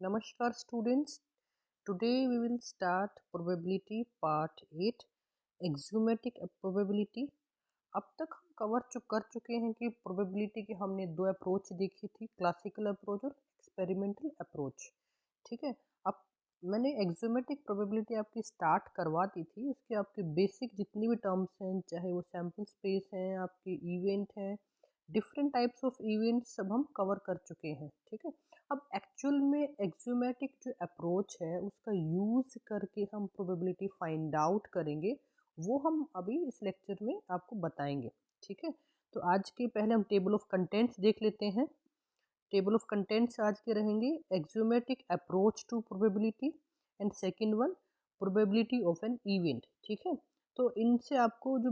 Namaskar students. Today we will start probability part 8 axiomatic probability. अब तक हम कर चुके हैं कि प्रोबेबिलिटी की हमने दो अप्रोच देखी थी, क्लासिकल अप्रोच और एक्सपेरिमेंटल अप्रोच। ठीक है। अब मैंने एक्सियोमेटिक प्रोबेबिलिटी आपकी स्टार्ट करवा दी थी। उसके आपके बेसिक जितनी भी टर्म्स हैं, चाहे वो सैम्पल स्पेस हैं, आपके इवेंट हैं, डिफरेंट टाइप्स ऑफ इवेंट्स सब हम कवर कर चुके हैं। ठीक है। अब एक्चुअल में एक्सियोमेटिक जो अप्रोच है उसका यूज़ करके हम प्रोबेबिलिटी फाइंड आउट करेंगे, वो हम अभी इस लेक्चर में आपको बताएंगे। ठीक है। तो आज के पहले हम टेबल ऑफ कंटेंट्स देख लेते हैं। टेबल ऑफ कंटेंट्स आज के रहेंगे axiomatic approach to probability and second one probability of an event. ठीक है। तो इनसे आपको जो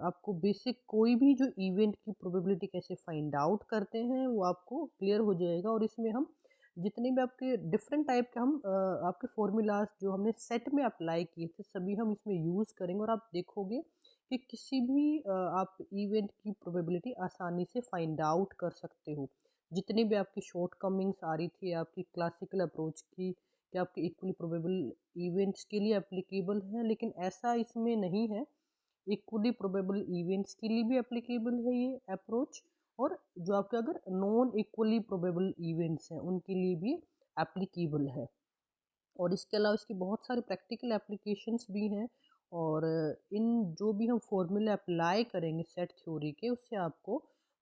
आपको बेसिक कोई भी जो इवेंट की प्रोबेबिलिटी कैसे फाइंड आउट करते हैं वो आपको क्लियर हो जाएगा। और इसमें हम जितने भी आपके डिफरेंट टाइप के हम आपके फॉर्मूलाज जो हमने सेट में अप्लाई किए थे सभी हम इसमें यूज़ करेंगे। और आप देखोगे कि किसी भी आप इवेंट की प्रोबेबिलिटी आसानी से फाइंड आउट कर सकते हो। जितनी भी आपकी शॉर्ट कमिंग्स आ रही थी आपकी क्लासिकल अप्रोच की कि आपके इक्वली प्रोबेबल इवेंट्स के लिए एप्लीकेबल है, लेकिन ऐसा इसमें नहीं है। इक्वली प्रोबेबल इवेंट्स के लिए भी एप्लीकेबल है ये अप्रोच, और जो आपके अगर नॉन इक्वली प्रोबेबल इवेंट्स हैं उनके लिए भी एप्लीकेबल है। और इसके अलावा इसकी बहुत सारे प्रैक्टिकल एप्लीकेशंस भी हैं। और इन जो भी हम फॉर्मूले अप्लाई करेंगे सेट थ्योरी के, उससे आपको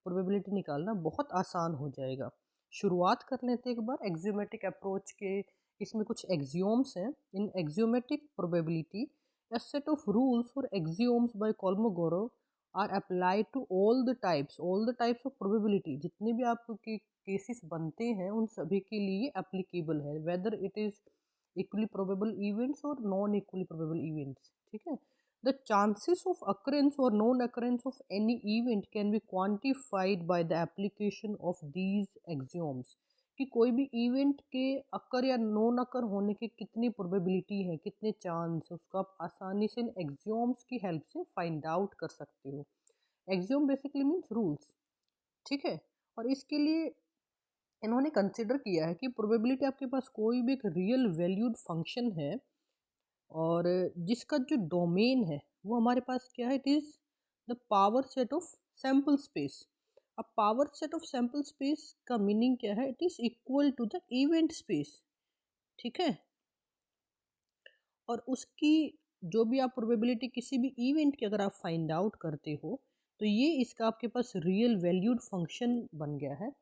प्रोबेबिलिटी निकालना बहुत आसान हो जाएगा। शुरुआत कर लेते हैं एक बार एक्सियोमेटिक अप्रोच के। इसमें कुछ एक्सियोम्स हैं। In axiomatic probability a set of rules or axioms by Kolmogorov are applied to all the types of probability। जितने भी आपके केसेस बनते हैं उन सभी के लिए एप्लीकेबल है, whether it is equally probable events और नॉन इक्वली प्रोबेबल इवेंट्स। ठीक है। द चांसेस ऑफ अकरेंस और non occurrence of any event can be quantified by the application of these axioms. कि कोई भी इवेंट के अकर या नॉन अकर होने की कितनी प्रोबेबिलिटी है, कितने चांस है, उसको आप आसानी से इन एक्सियोम्स की हेल्प से फाइंड आउट कर सकते हो। Axiom basically means rules. ठीक है। और इसके लिए इन्होंने कंसिडर किया है कि प्रोबेबिलिटी आपके पास कोई भी एक रियल वैल्यूड फंक्शन है और जिसका जो डोमेन है वो हमारे पास क्या है, it is the power set of sample space. अब power set of sample space का मीनिंग क्या है, it is equal to the event space. ठीक है। और उसकी जो भी आप प्रोबेबिलिटी किसी भी इवेंट की अगर आप फाइंड आउट करते हो तो ये इसका आपके पास रियल वैल्यूड फंक्शन बन गया है।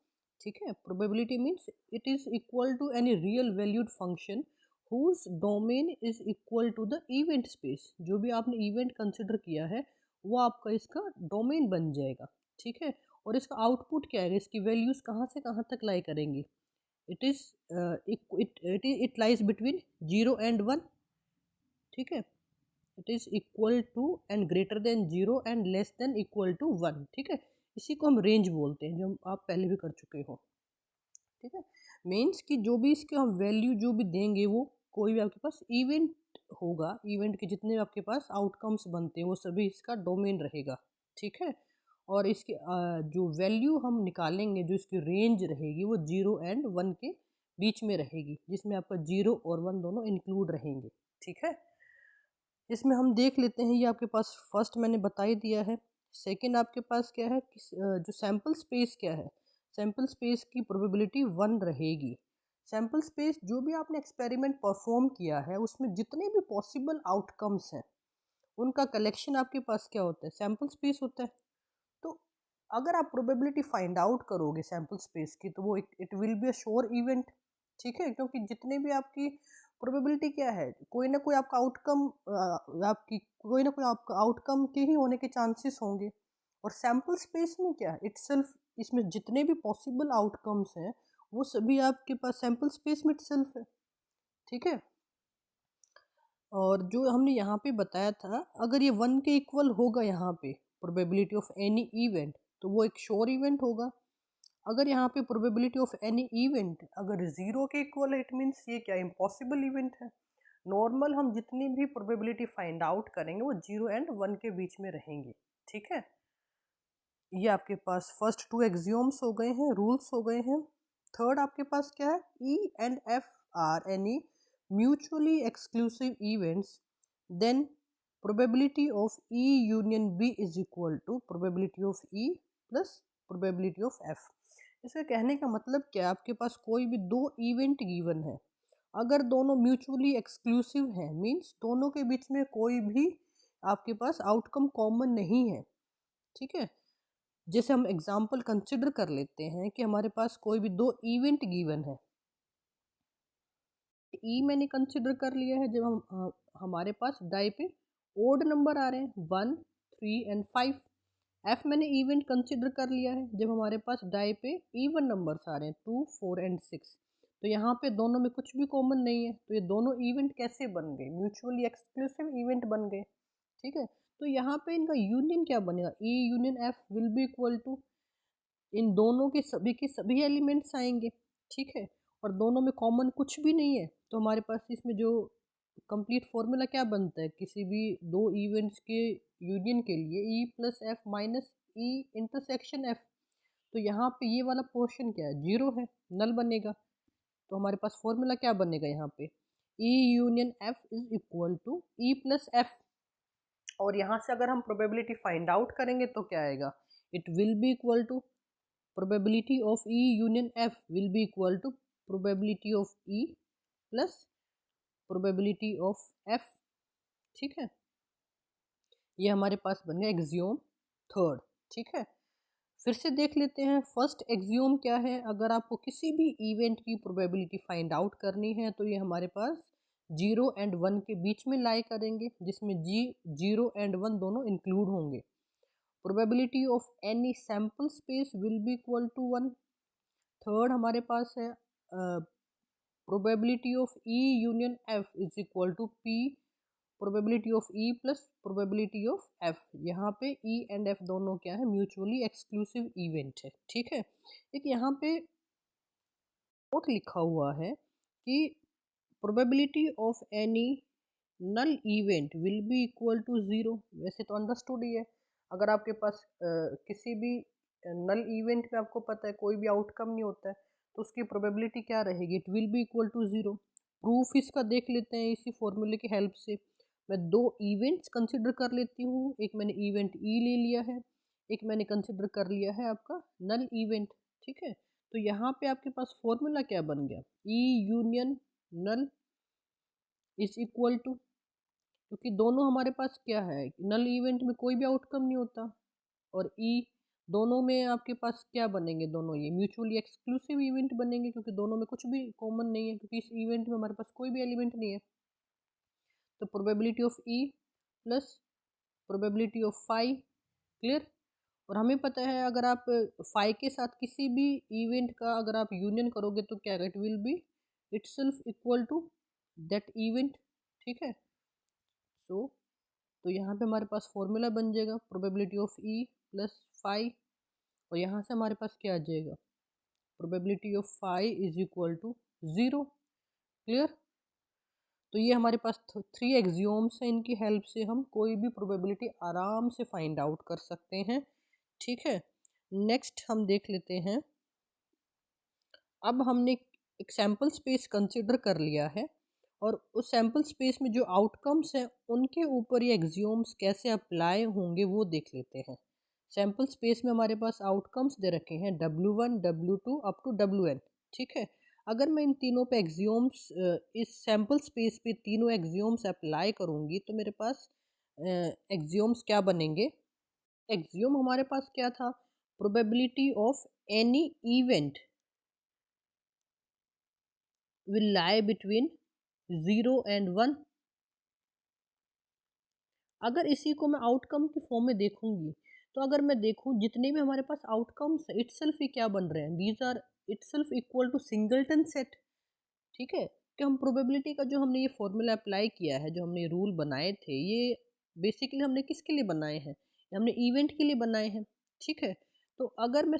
ठीक है। Probability means it is equal to any real valued function whose domain is equal to the event space. जो भी आपने इवेंट कंसिडर किया है वो आपका इसका डोमेन बन जाएगा। ठीक है। और इसका आउटपुट क्या है, इसकी वैल्यूज कहाँ से कहाँ तक लाई करेंगी, it is it lies between 0 and 1। ठीक है। It is equal to and greater than 0 and less than equal to 1। ठीक है। इसी को हम रेंज बोलते हैं, जो आप पहले भी कर चुके हो। ठीक है। मीन्स कि जो भी इसके हम वैल्यू जो भी देंगे वो कोई भी आपके पास इवेंट होगा, इवेंट के जितने भी आपके पास आउटकम्स बनते हैं वो सभी इसका डोमेन रहेगा। ठीक है। और इसके जो वैल्यू हम निकालेंगे, जो इसकी रेंज रहेगी वो 0 and 1 के बीच में रहेगी, जिसमें आपका 0 और 1 दोनों इंक्लूड रहेंगे। ठीक है। इसमें हम देख लेते हैं, ये आपके पास फर्स्ट मैंने बता ही दिया है। सेकंड आपके पास क्या है, जो सैम्पल स्पेस क्या है, सैम्पल स्पेस की प्रोबेबिलिटी 1 रहेगी। सैम्पल स्पेस जो भी आपने एक्सपेरिमेंट परफॉर्म किया है उसमें जितने भी पॉसिबल आउटकम्स हैं उनका कलेक्शन आपके पास क्या होता है, सैम्पल स्पेस होता है। तो अगर आप प्रोबेबिलिटी फाइंड आउट करोगे सैम्पल स्पेस की तो वो it will be a sure event. ठीक है। क्योंकि जितने भी आपकी प्रोबेबिलिटी क्या है, कोई ना कोई आपका आउटकम आपकी कोई ना कोई आपका आउटकम के ही होने के चांसेस होंगे। और सैम्पल स्पेस में क्या है, इटसेल्फ इसमें जितने भी पॉसिबल आउटकम्स हैं वो सभी आपके पास सैम्पल स्पेस में इटसेल्फ है। ठीक है। और जो हमने यहाँ पे बताया था, अगर ये 1 के इक्वल होगा यहाँ पे प्रोबेबिलिटी ऑफ एनी इवेंट तो वो एक श्योर इवेंट होगा। अगर यहाँ पे प्रोबेबिलिटी ऑफ एनी इवेंट अगर 0 के इक्वल है, इट मीन्स ये क्या इम्पॉसिबल इवेंट है। नॉर्मल हम जितनी भी प्रोबेबिलिटी फाइंड आउट करेंगे वो 0 and 1 के बीच में रहेंगे। ठीक है। ये आपके पास फर्स्ट 2 एक्सियोम्स हो गए हैं, रूल्स हो गए हैं। थर्ड आपके पास क्या है, E and F are any mutually exclusive events, then probability of E union B is equal to probability of E plus probability of F. इसका कहने का मतलब क्या है, आपके पास कोई भी दो इवेंट गिवन है, अगर दोनों म्यूचुअली एक्सक्लूसिव हैं मीन्स दोनों के बीच में कोई भी आपके पास आउटकम कॉमन नहीं है, ठीक है। जैसे हम एग्जांपल कंसिडर कर लेते हैं कि हमारे पास कोई भी दो इवेंट गिवन है, ई मैंने कंसिडर कर लिया है जब हम हमारे पास डाई पे ओड नंबर आ रहे हैं 1, 3 एंड 5। एफ मैंने इवेंट कंसिडर कर लिया है जब हमारे पास डाई पे इवन नंबर्स आ रहे हैं 2, 4 एंड 6। तो यहाँ पे दोनों में कुछ भी कॉमन नहीं है, तो ये दोनों इवेंट कैसे बन गए, म्यूचुअली एक्सक्लूसिव इवेंट बन गए, ठीक है। तो यहाँ पे इनका यूनियन क्या बनेगा, E union F will be equal to, इन दोनों के सभी एलिमेंट्स आएंगे, ठीक है, और दोनों में कॉमन कुछ भी नहीं है। तो हमारे पास इसमें जो कंप्लीट फॉर्मूला क्या बनता है, किसी भी दो इवेंट्स के यूनियन के लिए ई plus F minus E intersection F. तो यहाँ पे ये वाला पोर्शन क्या है, जीरो है, नल बनेगा। तो हमारे पास फॉर्मूला क्या बनेगा यहाँ पे, E union F is equal to E plus F. और यहाँ से अगर हम प्रोबेबिलिटी फाइंड आउट करेंगे तो क्या आएगा, it will be equal to probability of E union F will be equal to probability of E plus probability of F, ठीक है। ये हमारे पास बन गया एक्सियोम थर्ड, ठीक है। फिर से देख लेते हैं फर्स्ट एक्सियोम क्या है, अगर आपको किसी भी इवेंट की प्रोबेबिलिटी फाइंड आउट करनी है तो ये हमारे पास 0 एंड 1 के बीच में लाई करेंगे, जिसमें 0 एंड 1 दोनों इंक्लूड होंगे। probability of any sample space will be equal to 1। Third हमारे पास है probability of E union F is equal to P probability of E plus probability of F. यहाँ पे ई एंड एफ दोनों क्या है, म्यूचुअली एक्सक्लूसिव इवेंट है, ठीक है। एक यहाँ पे नोट लिखा हुआ है कि probability of any null event will be equal to zero. वैसे तो अंडरस्टूड ही है, अगर आपके पास किसी भी नल इवेंट में आपको पता है कोई भी आउटकम नहीं होता है तो उसकी प्रोबेबिलिटी क्या रहेगी, it will be equal to zero. Proof इसका देख लेते हैं इसी फॉर्मूले की हेल्प से। मैं दो इवेंट्स कंसिडर कर लेती हूँ, एक मैंने इवेंट ई ले लिया है, एक मैंने कंसिडर कर लिया है आपका नल इवेंट, ठीक है। तो यहाँ पे आपके पास फॉर्मूला क्या बन गया, E union null is equal to, क्योंकि दोनों हमारे पास क्या है, नल इवेंट में कोई भी आउटकम नहीं होता, और ई दोनों में आपके पास क्या बनेंगे, दोनों ये म्यूचुअली एक्सक्लूसिव इवेंट बनेंगे क्योंकि दोनों में कुछ भी कॉमन नहीं है, क्योंकि इस इवेंट में हमारे पास कोई भी एलिमेंट नहीं है। तो probability of E plus probability of phi, clear. और हमें पता है अगर आप फाई के साथ किसी भी इवेंट का अगर आप यूनियन करोगे तो क्या it will be itself equal to that event, ठीक है। सो तो यहाँ पे हमारे पास फॉर्मूला बन जाएगा probability of E plus phi, और यहाँ से हमारे पास क्या आ जाएगा, probability of phi is equal to zero, clear. तो ये हमारे पास थ्री एक्सियोम्स हैं, इनकी हेल्प से हम कोई भी प्रोबेबिलिटी आराम से फाइंड आउट कर सकते हैं, ठीक है। नेक्स्ट हम देख लेते हैं, अब हमने एक सैम्पल स्पेस कंसिडर कर लिया है और उस सैम्पल स्पेस में जो आउटकम्स हैं उनके ऊपर ये एक्सियोम्स कैसे अप्लाई होंगे वो देख लेते हैं। सैम्पल स्पेस में हमारे पास आउटकम्स दे रखे हैं W1 W2 up to WN, ठीक है। अगर मैं इन तीनों पे एक्सियोम्स इस सैम्पल स्पेस पे तीनों एक्सियोम्स अप्लाई करूँगी तो मेरे पास एक्सियोम्स क्या बनेंगे, एक्सियोम हमारे पास क्या था, probability of any event will lie between 0 and 1। अगर इसी को मैं आउटकम के फॉर्म में देखूंगी तो अगर मैं देखूं जितने भी हमारे पास आउटकम्स है इटसेल्फ ही क्या बन रहे हैं, these are itself equal to singleton set, ठीक है। कि हम प्रोबेबिलिटी का जो हमने ये फॉर्मूला अप्लाई किया है, जो हमने रूल बनाए थे, ये बेसिकली हमने किसके लिए बनाए हैं, हमने इवेंट के लिए बनाए हैं, ठीक है। तो अगर मैं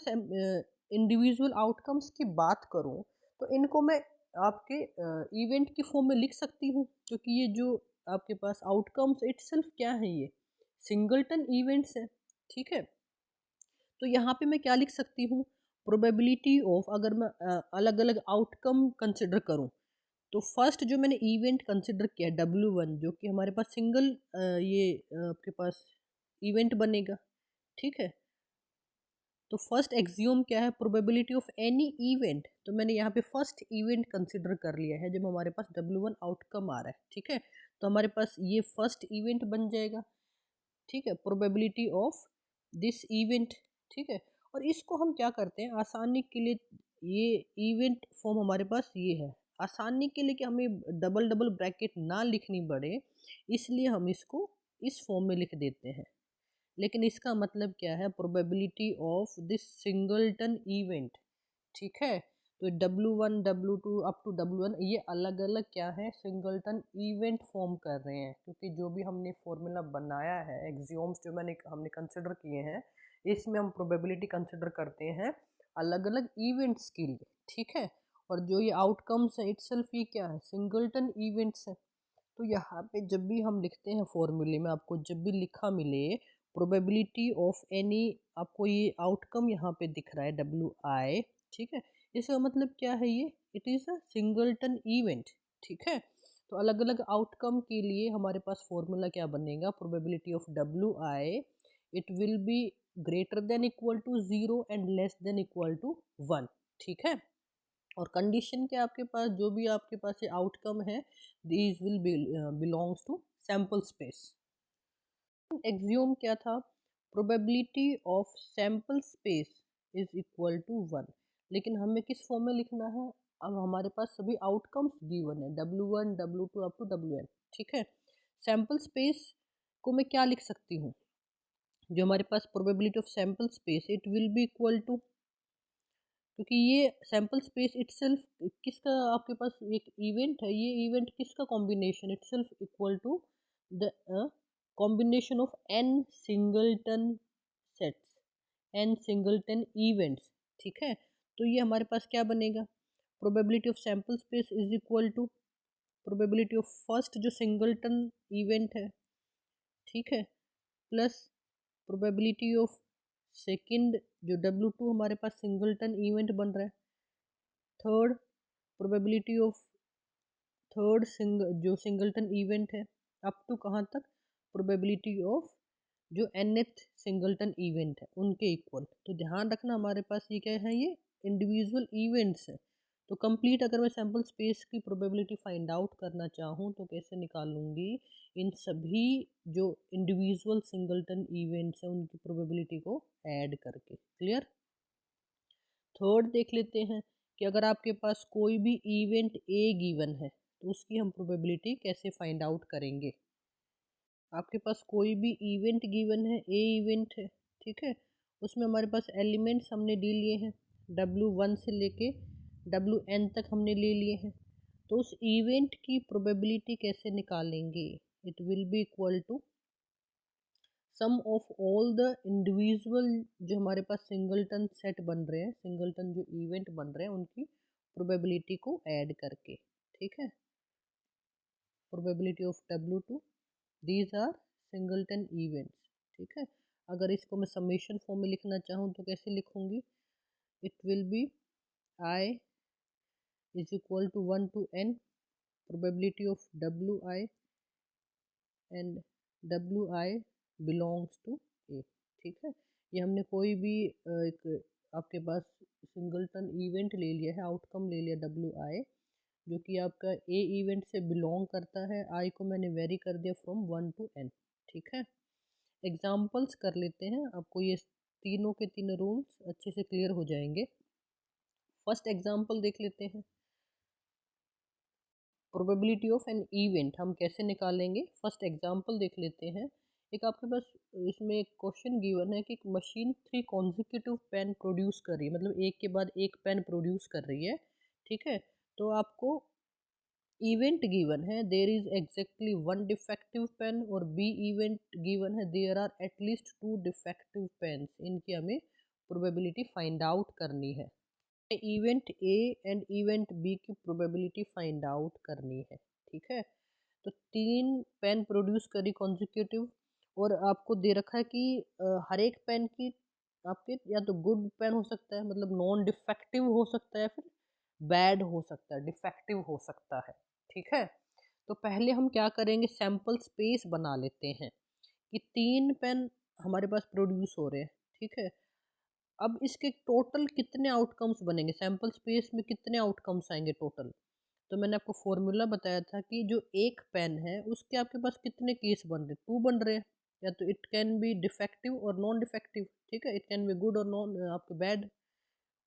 इंडिविजुअल आउटकम्स की बात करूं तो इनको मैं आपके इवेंट की फॉर्म में लिख सकती हूँ, क्योंकि ये जो आपके पास आउटकम्स इटसेल्फ क्या है, ये सिंगलटन इवेंट्स हैं, ठीक है। तो यहाँ पे मैं क्या लिख सकती हूँ, प्रोबेबिलिटी ऑफ, अगर मैं अलग अलग आउटकम कंसिडर करूं, तो फर्स्ट जो मैंने इवेंट कंसिडर किया W1, जो कि हमारे पास सिंगल ये आपके पास इवेंट बनेगा, ठीक है। तो फर्स्ट एक्सियोम क्या है, प्रोबेबिलिटी ऑफ एनी इवेंट, तो मैंने यहाँ पे फर्स्ट इवेंट कंसिडर कर लिया है जब हमारे पास W1 आउटकम आ रहा है, ठीक है। तो हमारे पास ये फर्स्ट इवेंट बन जाएगा, ठीक है, प्रोबेबिलिटी ऑफ दिस इवेंट, ठीक है। और इसको हम क्या करते हैं आसानी के लिए, ये इवेंट फॉर्म हमारे पास ये है, आसानी के लिए कि हमें डबल डबल ब्रैकेट ना लिखनी पड़े, इसलिए हम इसको इस फॉर्म में लिख देते हैं। लेकिन इसका मतलब क्या है, probability of this singleton event, ठीक है। तो W1 W2 up to W1 ये अलग अलग क्या है, सिंगलटन इवेंट फॉर्म कर रहे हैं, क्योंकि जो भी हमने फॉर्मूला बनाया है, एक्सियोम्स जो हमने कंसिडर किए हैं, इसमें हम प्रोबेबिलिटी कंसिडर करते हैं अलग अलग इवेंट्स के लिए, ठीक है। और जो ये आउटकम्स है इटसेल्फ ये क्या है, सिंगलटन इवेंट्स है। तो यहाँ पे जब भी हम लिखते हैं फॉर्मूले में, आपको जब भी लिखा मिले प्रोबेबिलिटी ऑफ एनी, आपको ये आउटकम यहाँ पे दिख रहा है WI, ठीक है, इसका मतलब क्या है, ये it is a singleton event, ठीक है। तो अलग अलग आउटकम के लिए हमारे पास फॉर्मूला क्या बनेगा, probability of WI, it will be greater than equal to 0 and less than equal to 1, ठीक है। और कंडीशन क्या आपके पास, जो भी आपके पास ये आउटकम है, these will belongs to sample space. Axiom क्या था, probability of sample space is equal to 1, लेकिन हमें किस फॉर्म में लिखना है, अब हमारे पास सभी आउटकम्स गिवन है W1 W2 up to WN, ठीक है। सैम्पल स्पेस को मैं क्या लिख सकती हूँ, जो हमारे पास probability of sample space, it will be equal to, क्योंकि ये सैम्पल स्पेस इटसेल्फ किसका, आपके पास एक इवेंट है, ये इवेंट किसका combination, itself equal to the combination of n singleton sets, n singleton events, ठीक है। तो ये हमारे पास क्या बनेगा, probability of sample space is equal to probability of first जो सिंगलटन इवेंट है, ठीक है, प्लस प्रोबेबिलिटी ऑफ सेकंड जो W2 हमारे पास सिंगलटन इवेंट बन रहा है, थर्ड प्रोबेबिलिटी ऑफ थर्ड जो सिंगलटन इवेंट है, अप टू कहाँ तक, प्रोबेबिलिटी ऑफ जो nth सिंगलटन इवेंट है उनके इक्वल। तो ध्यान रखना हमारे पास ये क्या है, ये इंडिविजुअल इवेंट्स है। तो कंप्लीट अगर मैं सैम्पल स्पेस की प्रोबेबिलिटी फाइंड आउट करना चाहूँ तो कैसे निकालूंगी, इन सभी जो इंडिविजुअल सिंगलटन इवेंट्स हैं उनकी प्रोबेबिलिटी को ऐड करके, क्लियर। थर्ड देख लेते हैं कि अगर आपके पास कोई भी इवेंट ए गिवन है तो उसकी हम प्रोबेबिलिटी कैसे फाइंड आउट करेंगे। आपके पास कोई भी इवेंट गिवन है, ए इवेंट है, ठीक है, उसमें हमारे पास एलिमेंट्स हमने ले लिए हैं, W1 से लेके WN तक हमने ले लिए हैं। तो उस इवेंट की प्रोबेबिलिटी कैसे निकालेंगे, it will be equal to sum of all the individual जो हमारे पास सिंगलटन सेट बन रहे हैं, सिंगलटन जो इवेंट बन रहे हैं उनकी प्रोबेबिलिटी को ऐड करके, ठीक है। Probability of W2, these are singleton events, ठीक है। अगर इसको मैं समेशन फॉर्म में लिखना चाहूँ तो कैसे लिखूँगी, it will be I is equal to 1 to n probability of WI and WI belongs to A, ठीक है। ये हमने कोई भी एक आपके पास सिंगलटन इवेंट ले लिया है, आउटकम ले लिया WI, जो कि आपका ए इवेंट से बिलोंग करता है, आई को मैंने वेरी कर दिया फ्रॉम 1 to n, ठीक है। एग्जाम्पल्स कर लेते हैं, आपको ये तीनों के तीन रूल्स अच्छे से क्लियर हो जाएंगे। फर्स्ट एग्जाम्पल देख लेते हैं, प्रोबेबिलिटी ऑफ एन इवेंट हम कैसे निकालेंगे, फर्स्ट एग्जांपल देख लेते हैं। एक आपके पास इसमें एक क्वेश्चन गिवन है कि मशीन 3 कॉन्जिक्यूटिव पेन प्रोड्यूस कर रही है, मतलब एक के बाद एक पेन प्रोड्यूस कर रही है, ठीक है। तो आपको इवेंट गिवन है there is exactly 1 defective pen, और बी इवेंट गिवन है there are at least 2 defective pens, इनकी हमें प्रोबेबिलिटी फाइंड आउट करनी है। Event A and event B की प्रोबेबिलिटी फाइंड आउट करनी है, ठीक है। तो 3 पेन प्रोड्यूस करी कॉन्जिक्यूटिव, और आपको दे रखा है कि हर एक पेन की आपके या तो गुड पेन हो सकता है, मतलब नॉन डिफेक्टिव हो सकता है, फिर बैड हो सकता है, डिफेक्टिव हो सकता है। ठीक है, तो पहले हम क्या करेंगे, सैंपल स्पेस बना लेते हैं कि 3 पेन हमारे पास प्रोड्यूस हो रहे हैं। ठीक है, अब इसके टोटल कितने आउटकम्स बनेंगे, सैंपल स्पेस में कितने आउटकम्स आएंगे टोटल। तो मैंने आपको फॉर्मूला बताया था कि जो एक पेन है उसके आपके पास कितने केस बन रहे, 2 बन रहे हैं। या तो इट कैन बी डिफेक्टिव और नॉन डिफेक्टिव। ठीक है, इट कैन बी गुड और नॉन आपके बैड।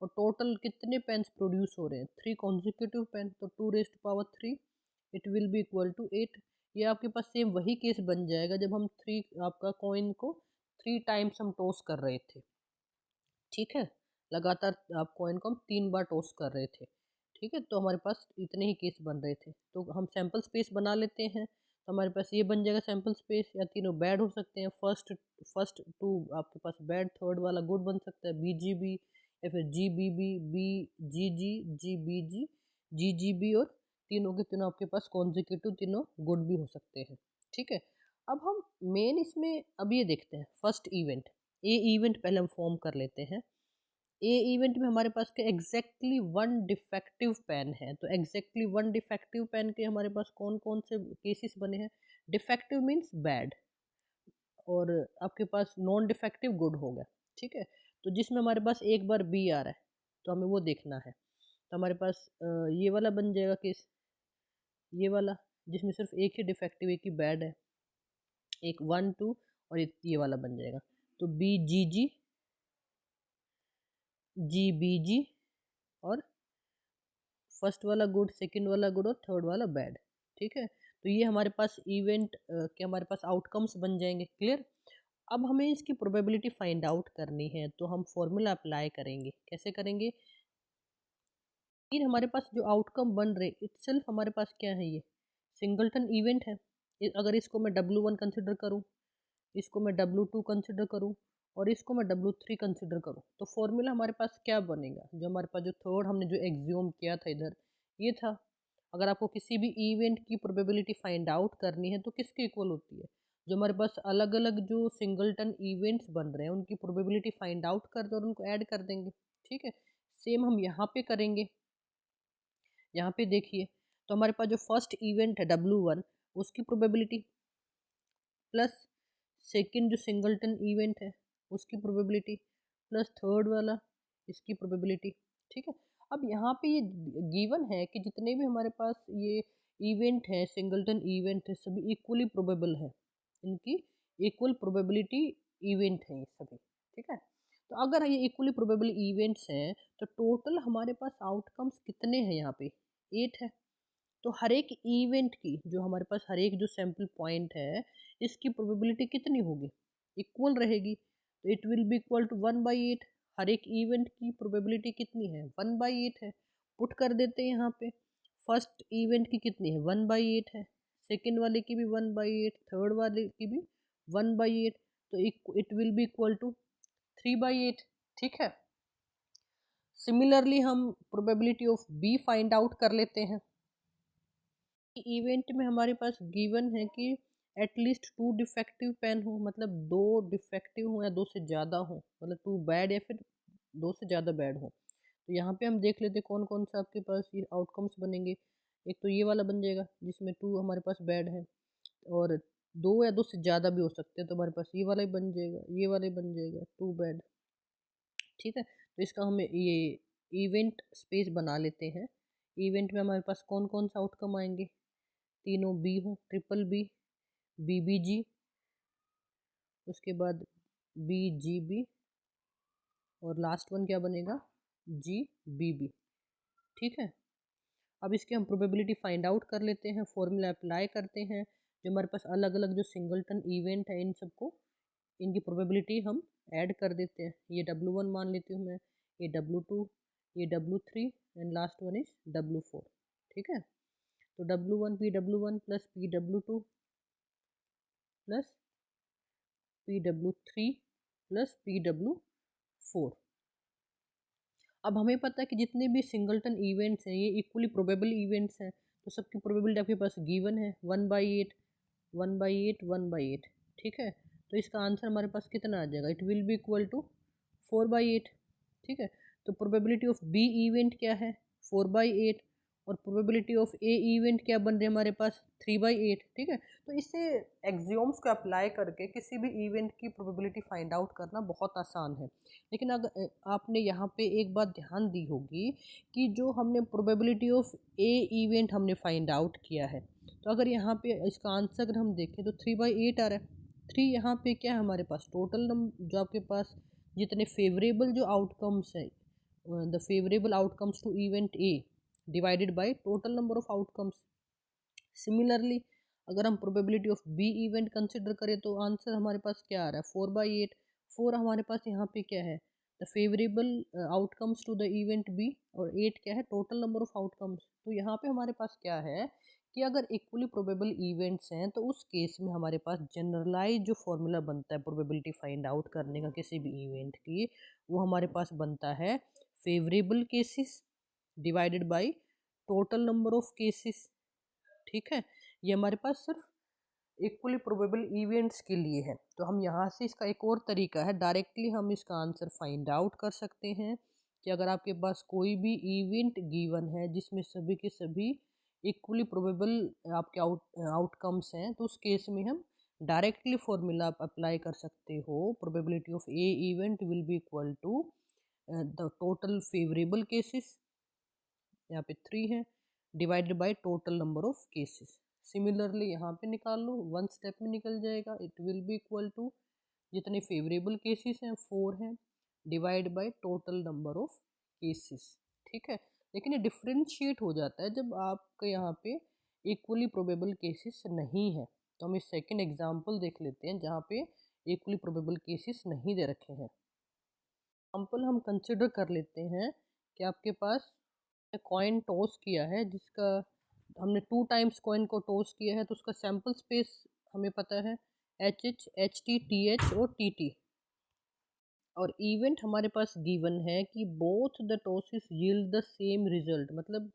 और टोटल कितने पेन्स प्रोड्यूस हो रहे हैं, 3 कॉन्जिक्यूटिव पेन, तो 2⁻³ it will be equal to 8। ये आपके पास सेम वही केस बन जाएगा जब हम 3 आपका कॉइन को 3 टाइम्स हम टॉस कर रहे थे। ठीक है, लगातार आप कॉइन को हम 3 बार टॉस कर रहे थे। ठीक है, तो हमारे पास इतने ही केस बन रहे थे, तो हम सैंपल स्पेस बना लेते हैं। तो हमारे पास ये बन जाएगा सैंपल स्पेस, या तीनों बैड हो सकते हैं। फर्स्ट फर्स्ट 2 आपके पास बैड, थर्ड वाला गुड बन सकता है, BGB या फिर GBB, BGG, GBG, GGB, और तीनों के तीनों आपके पास कॉन्जिक्यूटिव तीनों गुड भी हो सकते हैं। ठीक है, अब हम मेन इसमें अब ये देखते हैं फर्स्ट इवेंट। ए इवेंट पहले हम फॉर्म कर लेते हैं। ए इवेंट में हमारे पास के एग्जैक्टली 1 डिफेक्टिव पेन है, तो एग्जैक्टली 1 डिफेक्टिव पेन के हमारे पास कौन कौन से केसेस बने हैं। डिफेक्टिव मीन्स बैड, और आपके पास नॉन डिफेक्टिव गुड हो गया। ठीक है, तो जिसमें हमारे पास एक बार बी आ रहा है तो हमें वो देखना है। तो हमारे पास ये वाला बन जाएगा केस, ये वाला जिसमें सिर्फ एक ही डिफेक्टिव, एक ही बैड है, एक 1 2, और एक ये वाला बन जाएगा। तो BGG, GBG, और फर्स्ट वाला गुड, सेकंड वाला गुड, और थर्ड वाला बैड। ठीक है, तो ये हमारे पास इवेंट के हमारे पास आउटकम्स बन जाएंगे। क्लियर। अब हमें इसकी प्रोबेबिलिटी फाइंड आउट करनी है, तो हम फॉर्मूला अप्लाई करेंगे। कैसे करेंगे, फिर हमारे पास जो आउटकम बन रहे इटसेल्फ हमारे पास क्या है, ये सिंगलटन इवेंट है। अगर इसको मैं W1 कंसिडर करूँ, इसको मैं W2 कंसिडर करूँ, और इसको मैं W3 कंसिडर करूँ, तो फॉर्मूला हमारे पास क्या बनेगा, जो हमारे पास जो थर्ड हमने जो एग्ज्यूम किया था इधर, ये था। अगर आपको किसी भी इवेंट की प्रोबेबिलिटी फाइंड आउट करनी है तो किसके इक्वल होती है, जो हमारे पास अलग अलग जो सिंगलटन इवेंट्स बन रहे हैं उनकी प्रोबेबिलिटी फाइंड आउट कर दो और उनको ऐड कर देंगे। ठीक है, सेम हम यहाँ पे करेंगे। यहाँ पे देखिए, तो हमारे पास जो फर्स्ट इवेंट है W1, उसकी प्रोबेबिलिटी प्लस सेकंड जो सिंगलटन इवेंट है उसकी प्रोबेबिलिटी प्लस थर्ड वाला इसकी प्रोबेबिलिटी। ठीक है, अब यहाँ पे ये गिवन है कि जितने भी हमारे पास ये इवेंट है, सिंगलटन इवेंट है, सभी इक्वली प्रोबेबल है, इनकी इक्वल प्रोबेबिलिटी इवेंट है ये सभी। ठीक है, तो अगर ये इक्वली प्रोबेबल इवेंट्स हैं तो टोटल हमारे पास आउटकम्स कितने हैं, यहाँ पे 8 है। तो हर एक इवेंट की जो हमारे पास हर एक जो सैंपल पॉइंट है इसकी प्रोबेबिलिटी कितनी होगी, इक्वल रहेगी। तो it will be equal to 1/8। हर एक इवेंट की प्रोबेबिलिटी कितनी है, 1/8 है। पुट कर देते हैं यहाँ पे, फर्स्ट इवेंट की कितनी है, 1/8 है, सेकेंड वाले की भी 1/8, थर्ड वाले की भी 1/8, तो it will be equal to 3/8। ठीक है, सिमिलरली हम probability of B find out कर लेते हैं। इवेंट में हमारे पास गिवन है कि एटलीस्ट 2 डिफेक्टिव पेन हो, मतलब 2 डिफेक्टिव हो या 2 से ज़्यादा हो, मतलब 2 बैड या फिर 2 से ज़्यादा बैड हो। तो यहाँ पे हम देख लेते हैं कौन कौन सा आपके पास ये आउटकम्स बनेंगे। एक तो ये वाला बन जाएगा जिसमें 2 हमारे पास बैड है, और 2 या 2 से ज़्यादा भी हो सकते हैं, तो हमारे पास ये वाला ही बन जाएगा, ये वाला ही बन जाएगा 2 बैड। ठीक है, तो इसका हमें ये इवेंट स्पेस बना लेते हैं। इवेंट में हमारे पास कौन कौन सा आउटकम आएंगे, तीनों बी हो, BBB, BBG, उसके बाद BGB, और लास्ट वन क्या बनेगा, GBB। ठीक है, अब इसके हम प्रोबेबिलिटी फाइंड आउट कर लेते हैं, फॉर्मूला अप्लाई करते हैं। जो हमारे पास अलग अलग जो सिंगलटन इवेंट है इन सबको, इनकी प्रोबेबिलिटी हम ऐड कर देते हैं। ये W1 मान लेती हूँ मैं, ये W2, ये W3, and last one is W4। ठीक है, तो W1 PW1 plus PW2 plus PW3 plus PW4। अब हमें पता है कि जितने भी सिंगलटन इवेंट्स हैं ये इक्वली प्रोबेबल इवेंट्स हैं, तो सबकी प्रोबेबिलिटी आपके पास गिवन है 1/8, 1/8, 1/8। ठीक है, तो इसका आंसर हमारे पास कितना आ जाएगा, it will be equal to 4/8, ठीक है। तो प्रोबेबिलिटी ऑफ बी इवेंट क्या है, 4/8, और प्रोबेबिलिटी ऑफ ए इवेंट क्या बन रही है हमारे पास, 3/8, ठीक है। तो इससे एक्सियोम्स को अप्लाई करके किसी भी इवेंट की प्रोबेबिलिटी फाइंड आउट करना बहुत आसान है। लेकिन अगर आपने यहाँ पे एक बात ध्यान दी होगी कि जो हमने प्रोबेबिलिटी ऑफ ए इवेंट हमने फाइंड आउट किया है, तो अगर यहाँ पे इसका आंसर अगर हम देखें तो 3/8 आ रहा है। 3 यहाँ पे क्या है हमारे पास, टोटल जो आपके पास जितने फेवरेबल जो आउटकम्स है, the favourable outcomes to event A divided by total number of outcomes. Similarly अगर हम probability of B event consider करें तो आंसर हमारे पास क्या आ रहा है, 4/8। 4 हमारे पास यहाँ पे क्या है, the favourable outcomes to the event B, और 8 क्या है, टोटल नंबर ऑफ आउटकम्स। तो यहाँ पे हमारे पास क्या है कि अगर इक्वली प्रोबेबल इवेंट्स हैं तो उस केस में हमारे पास जनरलाइज जो फॉर्मूला बनता है प्रोबेबिलिटी फाइंड आउट करने का किसी भी इवेंट की, वो हमारे पास बनता है favourable cases divided by total number of cases, ठीक है। ये हमारे पास सिर्फ इक्वली प्रोबेबल इवेंट्स के लिए है। तो हम यहाँ से इसका एक और तरीका है, डायरेक्टली हम इसका आंसर फाइंड आउट कर सकते हैं कि अगर आपके पास कोई भी इवेंट गिवन है जिसमें सभी के सभी इक्वली प्रोबेबल आपके आउटकम्स हैं, तो उस केस में हम डायरेक्टली फॉर्मूला आप अप्लाई कर सकते हो, probability of A event will be equal to the total favourable cases, यहाँ पे 3 है, divided by total number of cases. Similarly यहाँ पे निकाल लो, वन स्टेप में निकल जाएगा, it will be equal to जितने फेवरेबल केसेस हैं 4 हैं, divide by total number of cases, ठीक है। लेकिन ये डिफ्रेंशिएट हो जाता है जब आपके यहाँ पे इक्वली प्रोबेबल केसेस नहीं है। तो हम इस सेकेंड एग्जाम्पल देख लेते हैं जहाँ पे इक्वली प्रोबेबल केसेस नहीं दे रखे हैं। एग्जाम्पल हम कंसिडर कर लेते हैं कि आपके पास कॉइन टॉस किया है, जिसका हमने 2 टाइम्स कॉइन को टॉस किया है, तो उसका सैम्पल स्पेस हमें पता है HH, HT, TH और TT, और इवेंट हमारे पास गिवन है कि both the tosses yield the same result, मतलब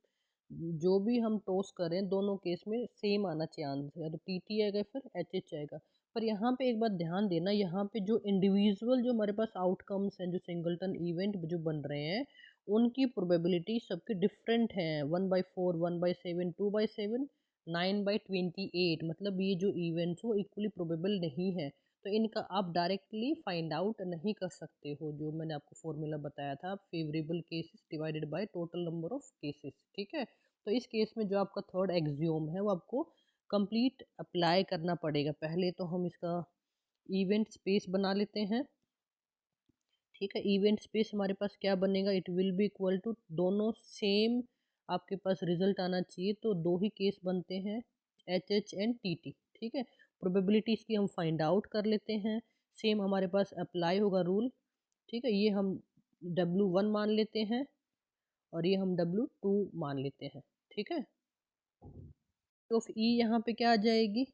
जो भी हम टॉस करें दोनों केस में सेम आना चाहिए आंसर, तो TT आएगा फिर HH आएगा। पर यहाँ पे एक बात ध्यान देना, यहाँ पे जो इंडिविजुअल जो हमारे पास आउटकम्स हैं, जो सिंगलटन इवेंट जो बन रहे हैं, उनकी प्रोबेबिलिटी सबकी डिफरेंट है, 1/4, 1/7, 2/7, 9/28, मतलब ये जो इवेंट्स वो इक्वली प्रोबेबल नहीं है। तो इनका आप डायरेक्टली फाइंड आउट नहीं कर सकते हो, जो मैंने आपको फॉर्मूला बताया था, favourable cases divided by total number of cases, ठीक है। तो इस केस में जो आपका थर्ड एक्सियोम है वो आपको कंप्लीट अप्लाई करना पड़ेगा। पहले तो हम इसका इवेंट स्पेस बना लेते हैं, ठीक है। इवेंट स्पेस हमारे पास क्या बनेगा, it will be equal to, दोनों सेम आपके पास रिजल्ट आना चाहिए, तो दो ही केस बनते हैं HH एंड TT, ठीक है। प्रोबेबिलिटीज़ की हम फाइंड आउट कर लेते हैं, सेम हमारे पास अप्लाई होगा रूल, ठीक है। ये हम W1 मान लेते हैं और ये हम W2 मान लेते हैं, ठीक है। तो ई यहाँ पे क्या आ जाएगी,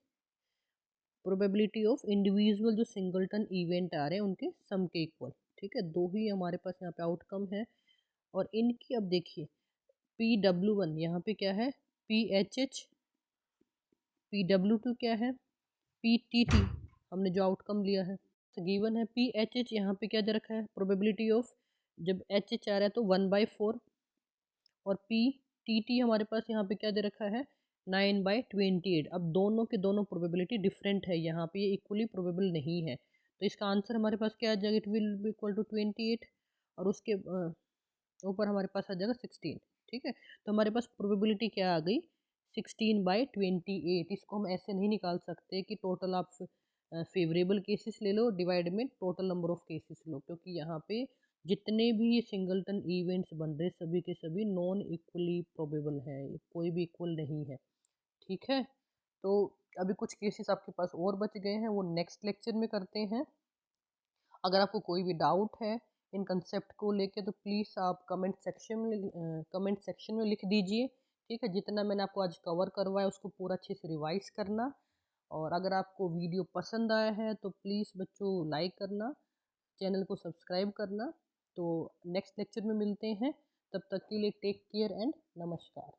प्रोबेबिलिटी ऑफ इंडिविजुअल जो सिंगलटन इवेंट आ रहे हैं उनके सम के इक्वल, ठीक है। दो ही हमारे पास यहाँ पे आउटकम है, और इनकी अब देखिए PW1 यहाँ पे क्या है, PHH, PW2 क्या है, PTT, हमने जो आउटकम लिया है गिवन है। PHH यहाँ पे क्या दे रखा है, प्रोबेबिलिटी ऑफ जब HH आ रहा है तो 1/4, और PTT हमारे पास यहाँ पे क्या दे रखा है, 9/28। अब दोनों के दोनों प्रोबेबिलिटी डिफरेंट है, यहाँ पे ये इक्वली प्रोबेबल नहीं है, तो इसका आंसर हमारे पास क्या आ जाएगा, it will be equal to 28, और उसके ऊपर हमारे पास आ जाएगा 16, ठीक है। तो हमारे पास प्रोबेबिलिटी क्या आ गई, 16/28। इसको हम ऐसे नहीं निकाल सकते कि टोटल आप फेवरेबल केसेस ले लो डिवाइड में टोटल नंबर ऑफ केसेस लो, क्योंकि यहाँ पे जितने भी ये सिंगलटन इवेंट्स बन रहे सभी के सभी नॉन इक्वली प्रोबेबल है, कोई भी इक्वल नहीं है, ठीक है। तो अभी कुछ केसेस आपके पास और बच गए हैं, वो नेक्स्ट लेक्चर में करते हैं। अगर आपको कोई भी डाउट है इन कंसेप्ट को लेके तो प्लीज़ आप कमेंट सेक्शन में लिख दीजिए, ठीक है। जितना मैंने आपको आज कवर करवाया उसको पूरा अच्छे से रिवाइज करना, और अगर आपको वीडियो पसंद आया है तो प्लीज़ बच्चों लाइक करना, चैनल को सब्सक्राइब करना। तो नेक्स्ट लेक्चर में मिलते हैं, तब तक के लिए टेक केयर एंड नमस्कार।